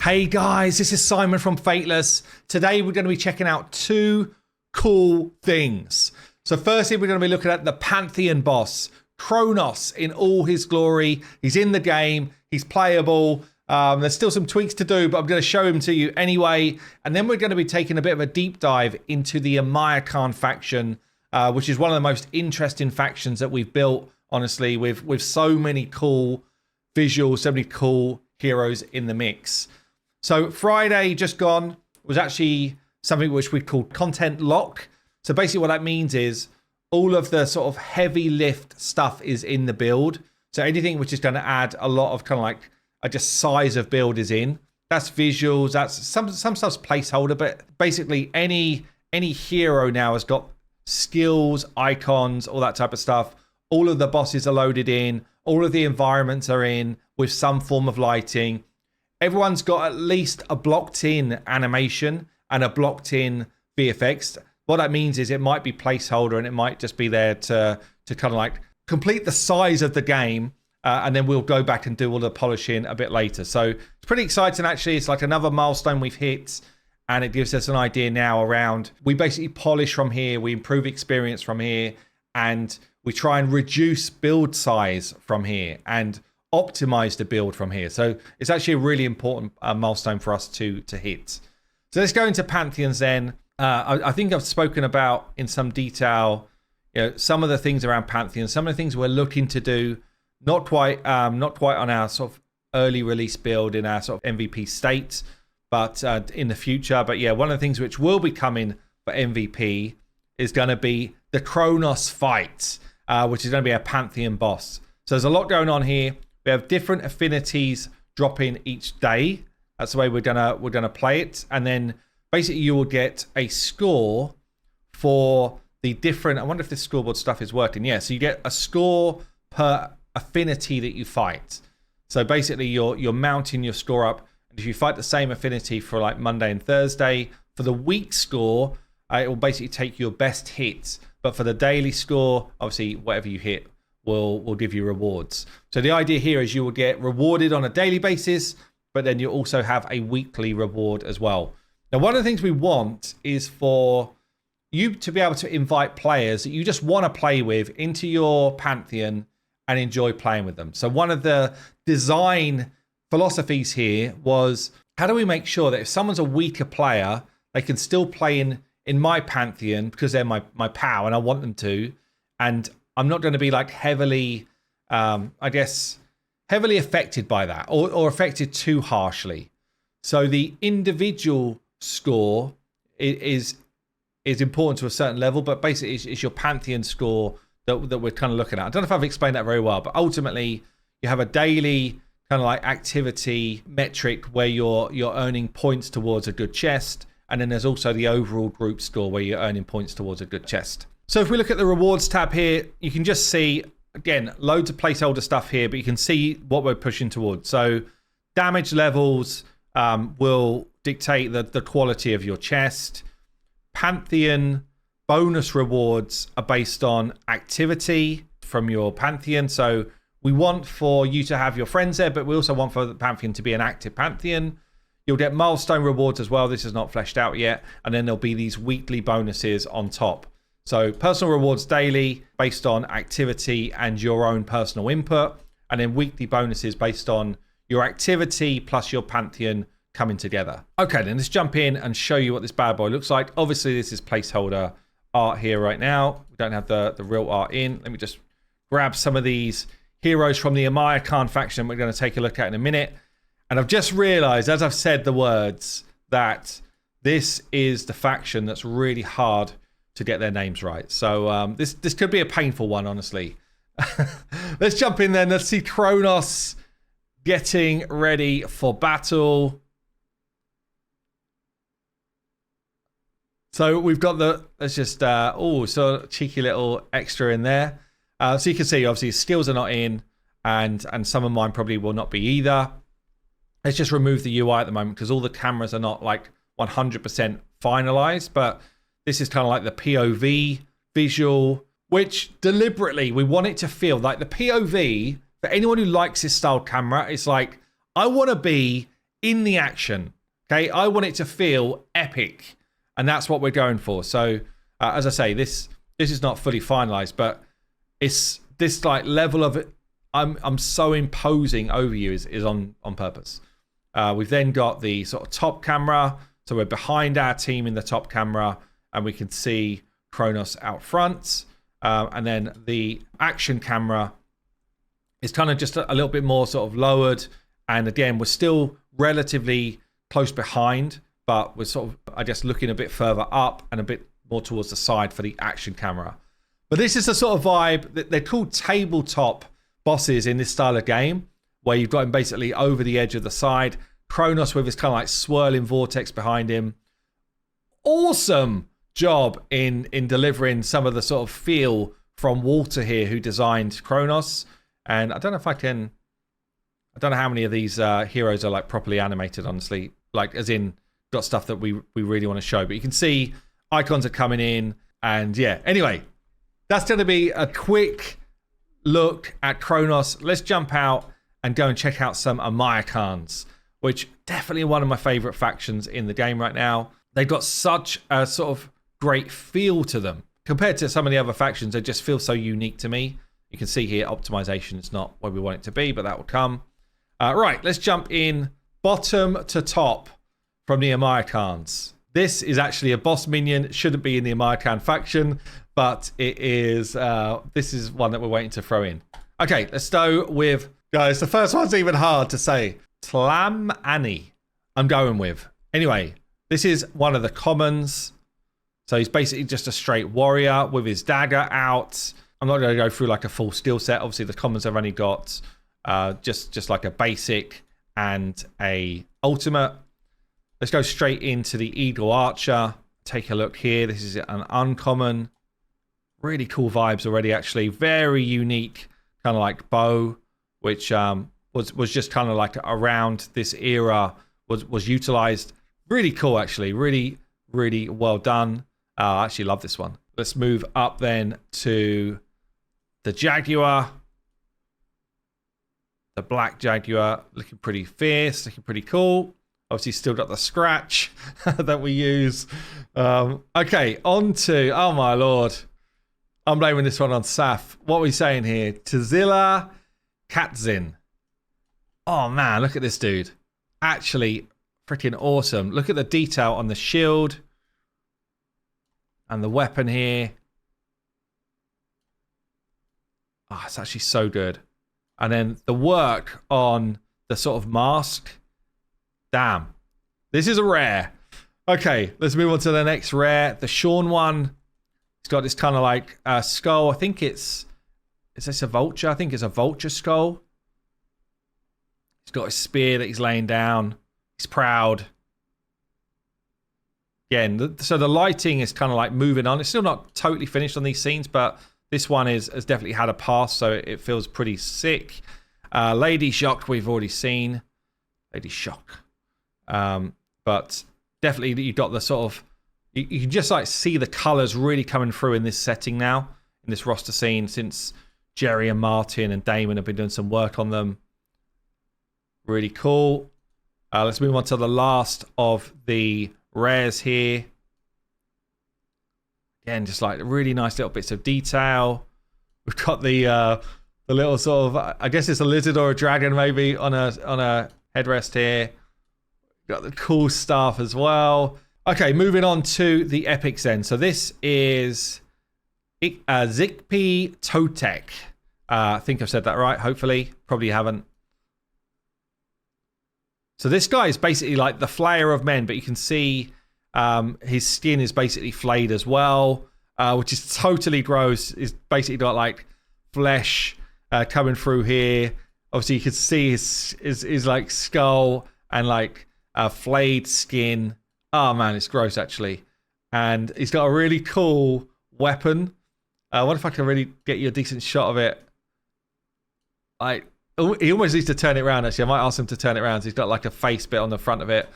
Hey guys, this is Simon from Fateless. Today we're going to be checking out two cool things. So firstly, we're going to be looking at the Pantheon boss, Kronos in all his glory. He's in the game, he's playable. There's still some tweaks to do, but I'm going to show him to you anyway. And then we're going to be taking a bit of a deep dive into the Amaya Khan faction, which is one of the most interesting factions that we've built, honestly, with so many cool visuals, so many cool heroes in the mix. So Friday just gone was actually something which we called content lock. So basically what that means is all of the sort of heavy lift stuff is in the build. So anything which is going to add a lot of kind of like just size of build is in. That's visuals, that's some stuff's placeholder, but basically any hero now has got skills, icons, all that type of stuff. All of the bosses are loaded in, all of the environments are in with some form of lighting. Everyone's got at least a blocked in animation and a blocked in VFX. What that means is it might be placeholder and it might just be there to kind of like complete the size of the game. And then we'll go back and do all the polishing a bit later. So it's pretty exciting, actually. It's like another milestone we've hit. And it gives us an idea now around, we basically polish from here, we improve experience from here, and we try and reduce build size from here and optimize the build from here. So it's actually a really important milestone for us to hit. So let's go into Pantheons then. I think I've spoken about in some detail, some of the things around Pantheon, some of the things we're looking to do, not quite on our sort of early release build in our sort of MVP state, but in the future. But yeah, one of the things which will be coming for MVP is going to be the Kronos fight, which is going to be a Pantheon boss. So there's a lot going on here. We have different affinities dropping each day. That's the way we're gonna play it. And then basically you will get a score for the different, I wonder if this scoreboard stuff is working. Yeah, so you get a score per affinity that you fight. So basically you're mounting your score up. And if you fight the same affinity for like Monday and Thursday, for the week score, it will basically take your best hits. But for the daily score, obviously whatever you hit will give you rewards. So the idea here is you will get rewarded on a daily basis, but then you also have a weekly reward as well. Now, one of the things we want is for you to be able to invite players that you just want to play with into your Pantheon and enjoy playing with them. So one of the design philosophies here was, how do we make sure that if someone's a weaker player, they can still play in my Pantheon because they're my pal and I want them to, and I'm not going to be like heavily, heavily affected by that or affected too harshly. So the individual score is important to a certain level, but basically it's your Pantheon score that we're kind of looking at. I don't know if I've explained that very well, but ultimately you have a daily kind of like activity metric where you're earning points towards a good chest. And then there's also the overall group score where you're earning points towards a good chest. So if we look at the rewards tab here, you can just see, again, loads of placeholder stuff here, but you can see what we're pushing towards. So damage levels will dictate the quality of your chest. Pantheon bonus rewards are based on activity from your Pantheon. So we want for you to have your friends there, but we also want for the Pantheon to be an active Pantheon. You'll get milestone rewards as well. This is not fleshed out yet. And then there'll be these weekly bonuses on top. So personal rewards daily based on activity and your own personal input. And then weekly bonuses based on your activity plus your Pantheon coming together. Okay, then let's jump in and show you what this bad boy looks like. Obviously, this is placeholder art here right now. We don't have the real art in. Let me just grab some of these heroes from the Amaya Khan faction we're going to take a look at in a minute. And I've just realized, as I've said the words, that this is the faction that's really hard to get their names right. So this could be a painful one, honestly. Let's jump in then. Let's see Kronos getting ready for battle. So we've got let's just, so cheeky little extra in there. So you can see, obviously, his skills are not in, and some of mine probably will not be either. Let's just remove the UI at the moment because all the cameras are not like 100% finalized, but this is kind of like the POV visual, which deliberately we want it to feel like the POV, for anyone who likes this style camera, it's like, I want to be in the action. Okay, I want it to feel epic, and that's what we're going for. So, as I say, this is not fully finalized, but it's this like level of I'm so imposing over you is on purpose. We've then got the sort of top camera, so we're behind our team in the top camera, and we can see Kronos out front, and then the action camera is kind of just a little bit more sort of lowered, and again we're still relatively close behind, but we're sort of, I guess, looking a bit further up and a bit more towards the side for the action camera. But this is the sort of vibe that they're called tabletop bosses in this style of game, where you've got him basically over the edge of the side. Kronos with his kind of like swirling vortex behind him. Awesome job in delivering some of the sort of feel from Walter here, who designed Kronos. And I don't know how many of these heroes are like properly animated, honestly. Like, as in, got stuff that we really want to show. But you can see icons are coming in. And yeah, anyway, that's going to be a quick look at Kronos. Let's jump out and go and check out some Amaya Khans, which definitely one of my favorite factions in the game right now. They've got such a sort of great feel to them. Compared to some of the other factions, they just feel so unique to me. You can see here, optimization is not where we want it to be, but that will come. Right, let's jump in bottom to top from the Amaya Khans. This is actually a boss minion. It shouldn't be in the Amaya Khan faction, but it is. This is one that we're waiting to throw in. Okay, let's go with, guys, the first one's even hard to say. Tlam Annie, I'm going with. Anyway, this is one of the commons. So he's basically just a straight warrior with his dagger out. I'm not going to go through like a full skill set. Obviously, the commons have only got just like a basic and a ultimate. Let's go straight into the Eagle Archer. Take a look here. This is an uncommon. Really cool vibes already, actually. Very unique kind of like bow, which was just kind of like around this era was utilized. Really cool, actually. Really, really well done. I actually love this one. Let's move up then to the Jaguar. The black Jaguar, looking pretty fierce, looking pretty cool. Obviously still got the scratch that we use. Okay, on to, oh my lord. I'm blaming this one on Saf. What are we saying here? Tazilla Katzin. Oh man, look at this dude. Actually, freaking awesome. Look at the detail on the shield and the weapon here. Oh, it's actually so good. And then the work on the sort of mask. Damn. This is a rare. Okay, let's move on to the next rare. The Sean one. It's got this kind of like skull. I think is this a vulture? I think it's a vulture skull. He's got a spear that he's laying down. He's proud. Again, so the lighting is kind of like moving on. It's still not totally finished on these scenes, but this one has definitely had a pass, so it feels pretty sick. Lady Shock, we've already seen. Lady Shock. But definitely you've got the sort of, you can just like see the colors really coming through in this setting now, in this roster scene, since Jerry and Martin and Damon have been doing some work on them. Really cool. Let's move on to the last of the rares here. Again, just like really nice little bits of detail. We've got the little sort of, I guess it's a lizard or a dragon maybe on a headrest here. Got the cool stuff as well. Okay, moving on to the epics then. So this is Zikpi Totek. I think I've said that right, hopefully. Probably haven't. So this guy is basically like the flayer of men, but you can see his skin is basically flayed as well, which is totally gross. It's basically got like flesh coming through here. Obviously, you can see his like skull and like flayed skin. Oh man, it's gross actually. And he's got a really cool weapon. I wonder if I can really get you a decent shot of it. He almost needs to turn it around actually. I might ask him to turn it around. So he's got like a face bit on the front of it.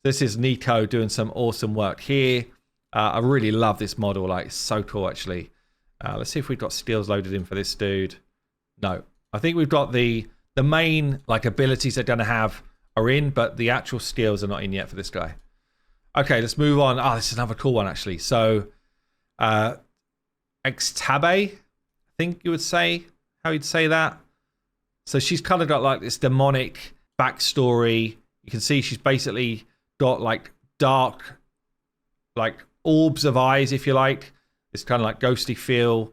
This is Nico doing some awesome work here. I really love this model. Like, it's so cool actually. Let's see if we've got skills loaded in for this dude. No. I think we've got the main like abilities they're going to have are in, but the actual skills are not in yet for this guy. Okay, let's move on. Oh, this is another cool one, actually. So, Extabe, I think you would say, how you'd say that. So she's kind of got like this demonic backstory. You can see she's basically got like dark, like orbs of eyes, if you like. This kind of like ghostly feel.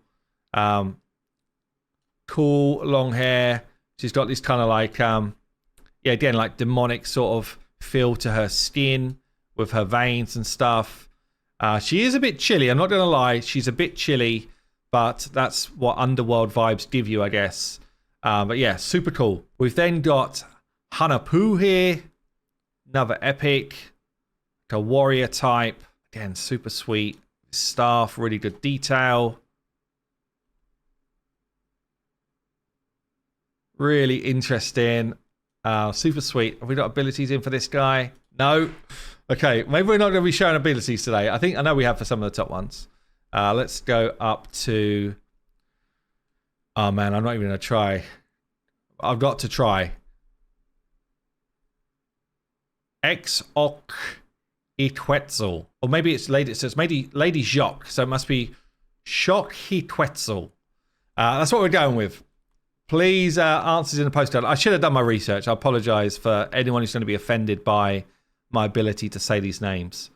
Cool long hair. She's got this kind of like, yeah, again, like demonic sort of feel to her skin with her veins and stuff. She is a bit chilly. I'm not going to lie. She's a bit chilly, but that's what underworld vibes give you, I guess. But yeah, super cool. We've then got Hanapu here. Another epic. A warrior type. Again, super sweet. Staff, really good detail. Really interesting. Super sweet. Have we got abilities in for this guy? No. Okay, maybe we're not going to be showing abilities today. I know we have for some of the top ones. Let's go up to... Oh, man, I'm not even going to try. I've got to try. Ex-Ok Itwetzel. Or maybe it's Lady... So it's maybe Lady Jacques. So it must be Shock Hitwetzel. That's what we're going with. Please, answers in the postcard. I should have done my research. I apologize for anyone who's going to be offended by my ability to say these names.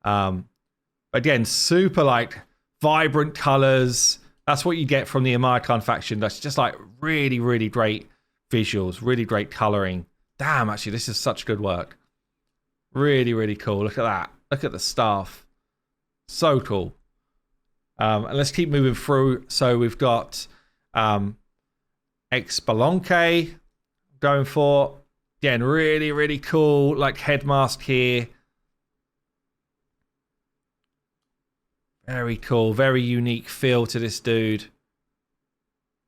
Again, super like vibrant colors. That's what you get from the Amaya Khan faction. That's just like really, really great visuals, really great coloring. Damn, actually, this is such good work. Really, really cool. Look at that. Look at the staff. So cool. And let's keep moving through. So we've got Exbalonke going for. Again, really, really cool. Like head mask here. Very cool. Very unique feel to this dude.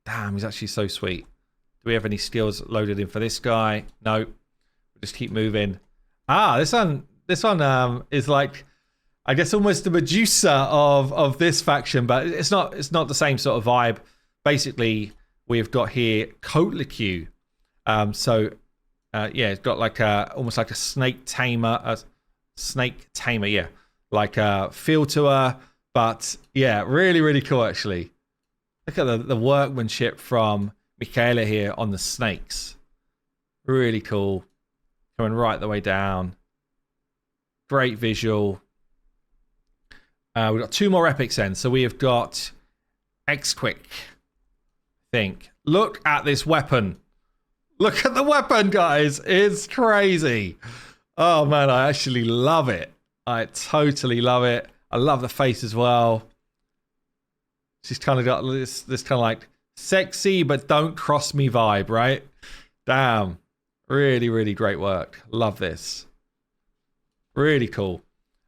Damn, he's actually so sweet. Do we have any skills loaded in for this guy? No. We'll just keep moving. This one is like, I guess almost the Medusa of this faction, but it's not the same sort of vibe. Basically, we've got here Kotliku. Yeah, it's got like almost like a snake tamer, yeah, like a feel to her. But yeah, really, really cool actually. Look at the workmanship from Michaela here on the snakes. Really cool. Coming right the way down. Great visual. We've got two more epics then. So we have got X-Quick. Think. Look at this weapon. Look at the weapon, guys. It's crazy. Oh, man, I actually love it. I totally love it. I love the face as well. She's kind of got this kind of like sexy but don't cross me vibe, right? Damn. Really, really great work. Love this. Really cool.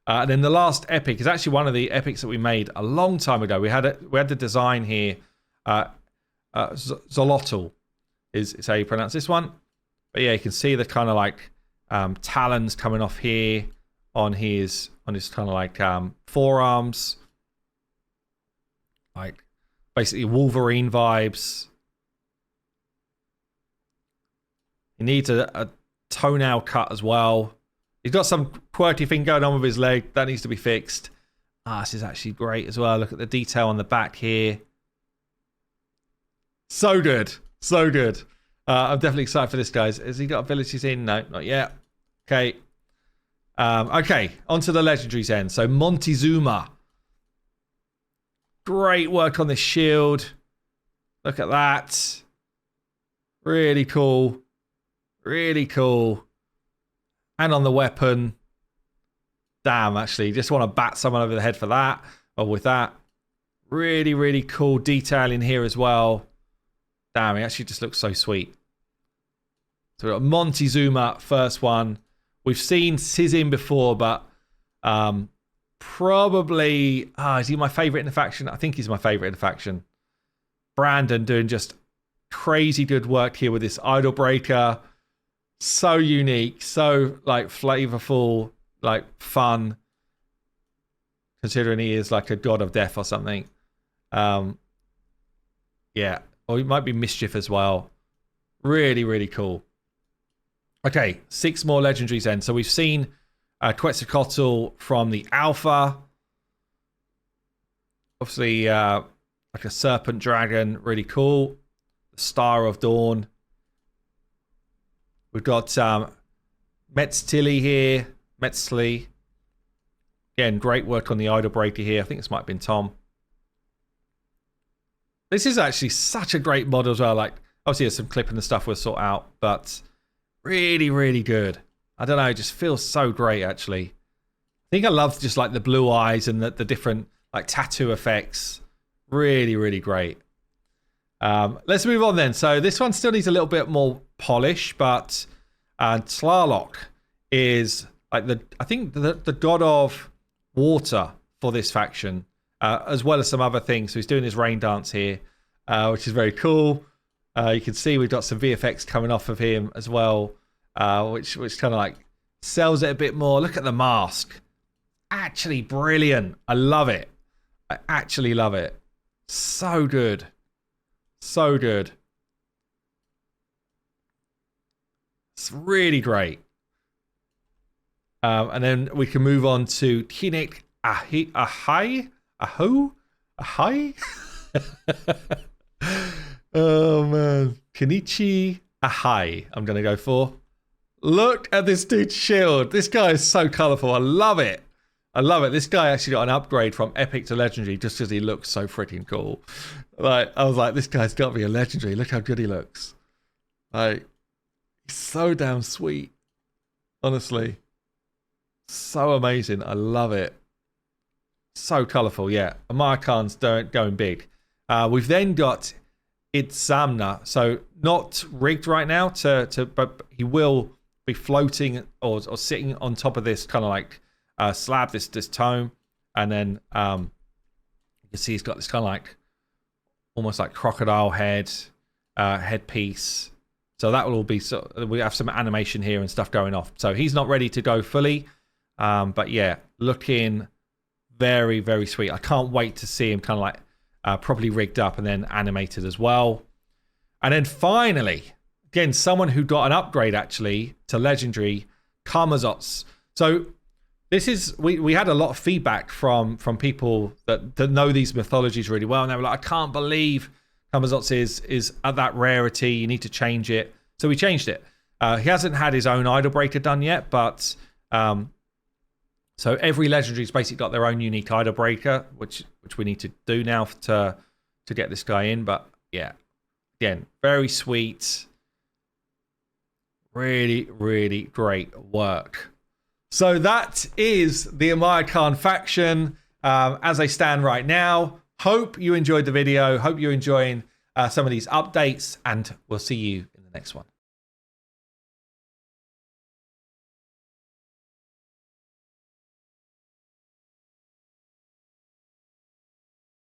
And then the last epic is actually one of the epics that we made a long time ago. We had the design here. Zolotl is how you pronounce this one. But yeah, you can see the kind of like talons coming off here on his kind of like forearms. Like basically Wolverine vibes. He needs a toenail cut as well. He's got some quirky thing going on with his leg. That needs to be fixed. This is actually great as well. Look at the detail on the back here. So good. So good. I'm definitely excited for this, guys. Has he got abilities in? No, not yet. Okay. Okay, on to the legendaries then. So Montezuma. Great work on this shield. Look at that. Really cool. Really cool. And on the weapon. Damn, actually. Just want to bat someone over the head for that. Or with that. Really, really cool detail in here as well. Damn, he actually just looks so sweet. So we've got Montezuma, first one. We've seen Sizim before, but probably... is he my favourite in the faction? I think he's my favourite in the faction. Brandon doing just crazy good work here with this Idol Breaker. So unique, so like flavourful, like fun. Considering he is like a god of death or something. Yeah. Or he might be mischief as well. Really, really cool. Okay, 6 more legendaries then. So we've seen Quetzalcoatl from the alpha. Obviously, like a serpent dragon, really cool. The Star of Dawn. We've got Metztili here. Metztli. Again, great work on the Idol Breaker here. I think this might have been Tom. This is actually such a great model as well. Like, obviously, there's some clipping and stuff we'll sort out, but really, really good. I don't know, it just feels so great, actually. I think I love just like the blue eyes and the different like tattoo effects. Really, really great. Let's move on then. So this one still needs a little bit more polish, but Tlaloc is like I think the god of water for this faction, as well as some other things. So he's doing his rain dance here, which is very cool. You can see we've got some VFX coming off of him as well, which kind of like sells it a bit more. Look at the mask. Actually brilliant. I love it. I actually love it. So good. So good. It's really great. And then we can move on to Kinnick Ahai. Oh man. Kenichi Ahai, I'm going to go for. Look at this dude's shield. This guy is so colourful. I love it. I love it. This guy actually got an upgrade from epic to legendary just because he looks so freaking cool. Like, I was like, this guy's got to be a legendary. Look how good he looks. Like, he's so damn sweet. Honestly. So amazing. I love it. So colourful, yeah. Amaya Khan's going big. We've then got Itzamna. So not rigged right now, but he will be floating or sitting on top of this kind of like slab, this tome. And then you can see he's got this kind of like almost like crocodile headpiece. So that will all be, we have some animation here and stuff going off. So he's not ready to go fully. But yeah, looking very, very sweet. I can't wait to see him kind of like properly rigged up and then animated as well. And then finally, again, someone who got an upgrade actually to legendary, Karmazots. So this is, we had a lot of feedback from people that know these mythologies really well. And they were like, I can't believe Karmazots is at that rarity. You need to change it. So we changed it. He hasn't had his own Idol Breaker done yet, but so every legendary's basically got their own unique Idol Breaker, which we need to do now to get this guy in. But yeah, again, very sweet. Really, really great work. So that is the Amaya Khan faction as they stand right now. Hope you enjoyed the video. Hope you're enjoying some of these updates, and we'll see you in the next one.